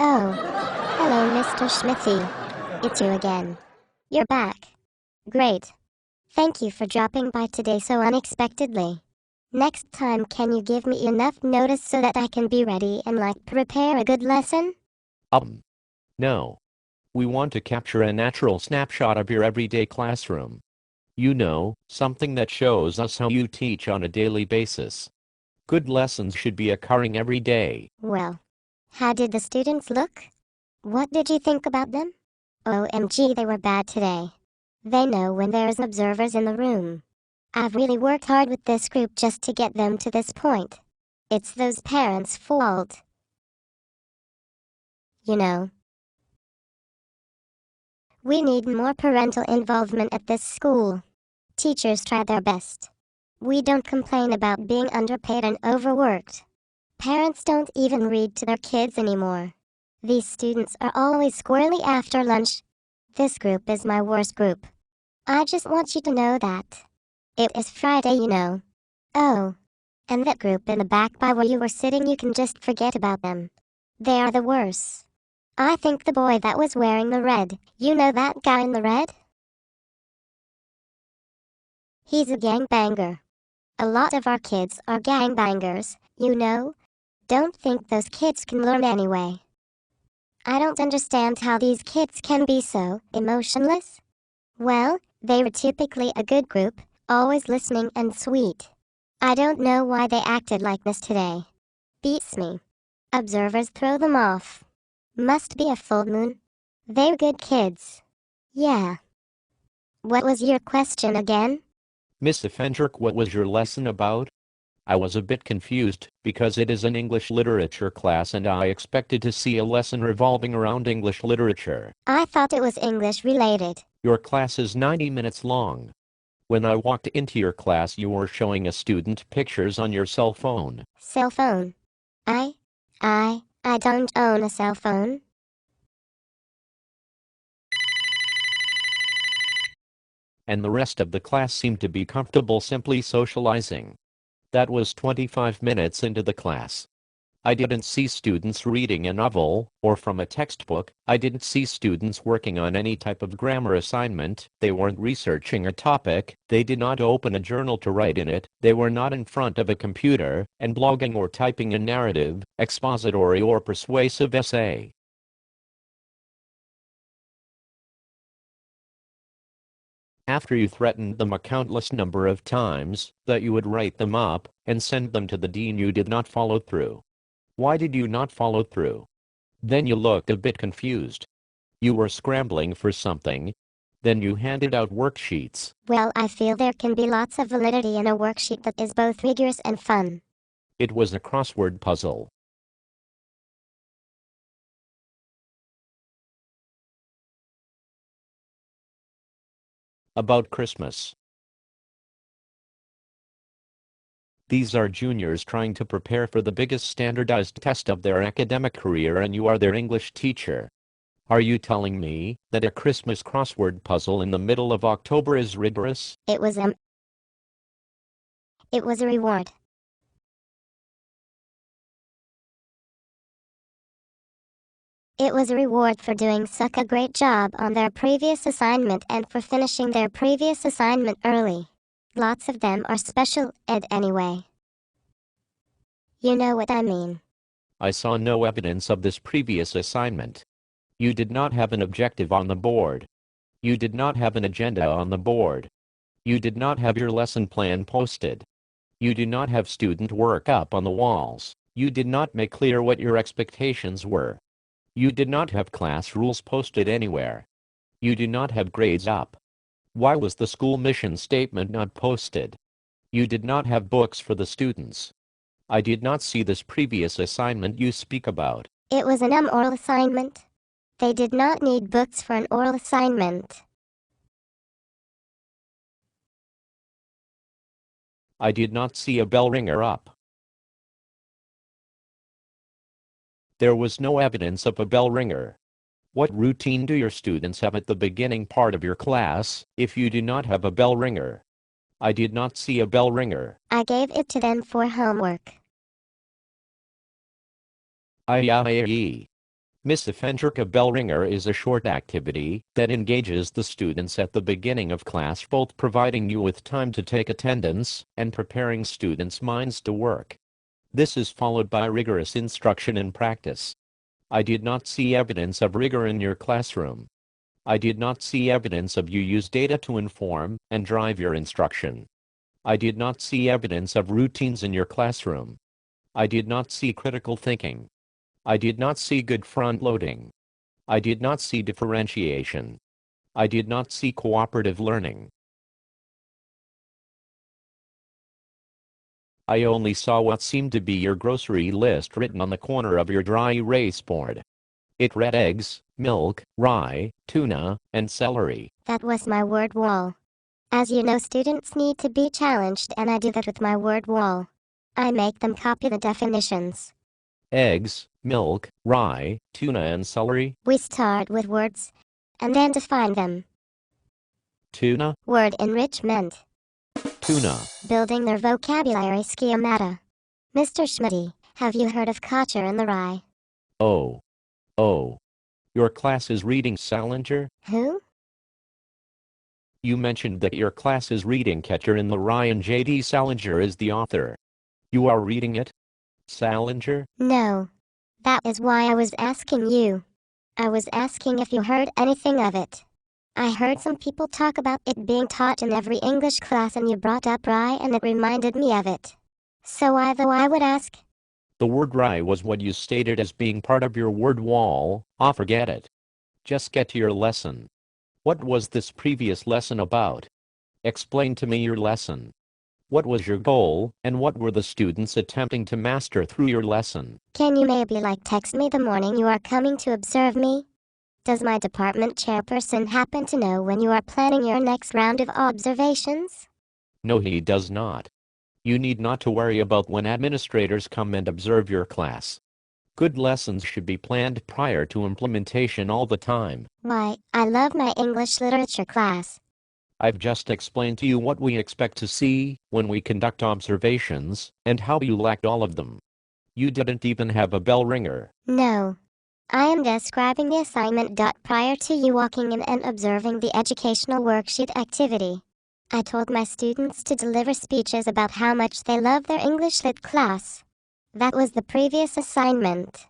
Oh, hello, Mr. Schmithy. It's you again. You're back. Great. Thank you for dropping by today so unexpectedly. Next time, can you give me enough notice so that I can be ready and prepare a good lesson? No. We want to capture a natural snapshot of your everyday classroom. You know, something that shows us how you teach on a daily basis. Good lessons should be occurring every day. Well, how did the students look? What did you think about them? OMG, they were bad today. They know when there's observers in the room. I've really worked hard with this group just to get them to this point. It's those parents' fault. You know. We need more parental involvement at this school. Teachers try their best. We don't complain about being underpaid and overworked. Parents don't even read to their kids anymore. These students are always squirrely after lunch. This group is my worst group. I just want you to know that. It is Friday, you know. Oh. And that group in the back by where you were sitting, you can just forget about them. They are the worst. I think the boy that was wearing the red, you know that guy in the red? He's a gangbanger. A lot of our kids are gangbangers, you know. Don't think those kids can learn anyway. I don't understand how these kids can be so emotionless. Well, they were typically a good group, always listening and sweet. I don't know why they acted like this today. Beats me. Observers throw them off. Must be a full moon. They're good kids. Yeah. What was your question again? Miss Fendrick, what was your lesson about? I was a bit confused, because it is an English literature class and I expected to see a lesson revolving around English literature. I thought it was English related. Your class is 90 minutes long. When I walked into your class, you were showing a student pictures on your cell phone. Cell phone? I don't own a cell phone. And the rest of the class seemed to be comfortable simply socializing. That was 25 minutes into the class. I didn't see students reading a novel, or from a textbook. I didn't see students working on any type of grammar assignment. They weren't researching a topic. They did not open a journal to write in it. They were not in front of a computer, and blogging or typing a narrative, expository or persuasive essay. After you threatened them a countless number of times that you would write them up and send them to the dean, you did not follow through. Why did you not follow through? Then you looked a bit confused. You were scrambling for something. Then you handed out worksheets. Well, I feel there can be lots of validity in a worksheet that is both rigorous and fun. It was a crossword puzzle. About Christmas. These are juniors trying to prepare for the biggest standardized test of their academic career, and you are their English teacher. Are you telling me that a Christmas crossword puzzle in the middle of October is rigorous? It was a reward. It was a reward for doing such a great job on their previous assignment and for finishing their previous assignment early. Lots of them are special ed anyway. You know what I mean. I saw no evidence of this previous assignment. You did not have an objective on the board. You did not have an agenda on the board. You did not have your lesson plan posted. You do not have student work up on the walls. You did not make clear what your expectations were. You did not have class rules posted anywhere. You do not have grades up. Why was the school mission statement not posted? You did not have books for the students. I did not see this previous assignment you speak about. It was an oral assignment. They did not need books for an oral assignment. I did not see a bell ringer up. There was no evidence of a bell ringer. What routine do your students have at the beginning part of your class if you do not have a bell ringer? I did not see a bell ringer. I gave it to them for homework. Aye. Miss Fendrick, a bell ringer is a short activity that engages the students at the beginning of class, both providing you with time to take attendance and preparing students' minds to work. This is followed by rigorous instruction and practice. I did not see evidence of rigor in your classroom. I did not see evidence of you use data to inform and drive your instruction. I did not see evidence of routines in your classroom. I did not see critical thinking. I did not see good front-loading. I did not see differentiation. I did not see cooperative learning. I only saw what seemed to be your grocery list written on the corner of your dry erase board. It read eggs, milk, rye, tuna, and celery. That was my word wall. As you know, students need to be challenged, and I do that with my word wall. I make them copy the definitions. Eggs, milk, rye, tuna, and celery. We start with words and then define them. Tuna. Word enrichment. Tuna. Building their vocabulary schemata. Mr. Schmitty, have you heard of Catcher in the Rye? Oh. Your class is reading Salinger? Who? You mentioned that your class is reading Catcher in the Rye and J.D. Salinger is the author. You are reading it? Salinger? No. That is why I was asking you. I was asking if you heard anything of it. I heard some people talk about it being taught in every English class, and you brought up rye and it reminded me of it. So I would ask. The word rye was what you stated as being part of your word wall. Forget it. Just get to your lesson. What was this previous lesson about? Explain to me your lesson. What was your goal, and what were the students attempting to master through your lesson? Can you maybe text me the morning you are coming to observe me? Does my department chairperson happen to know when you are planning your next round of observations? No, he does not. You need not to worry about when administrators come and observe your class. Good lessons should be planned prior to implementation all the time. Why, I love my English literature class. I've just explained to you what we expect to see when we conduct observations, and how you lacked all of them. You didn't even have a bell ringer. No. I am describing the assignment. Prior to you walking in and observing the educational worksheet activity, I told my students to deliver speeches about how much they love their English lit class. That was the previous assignment.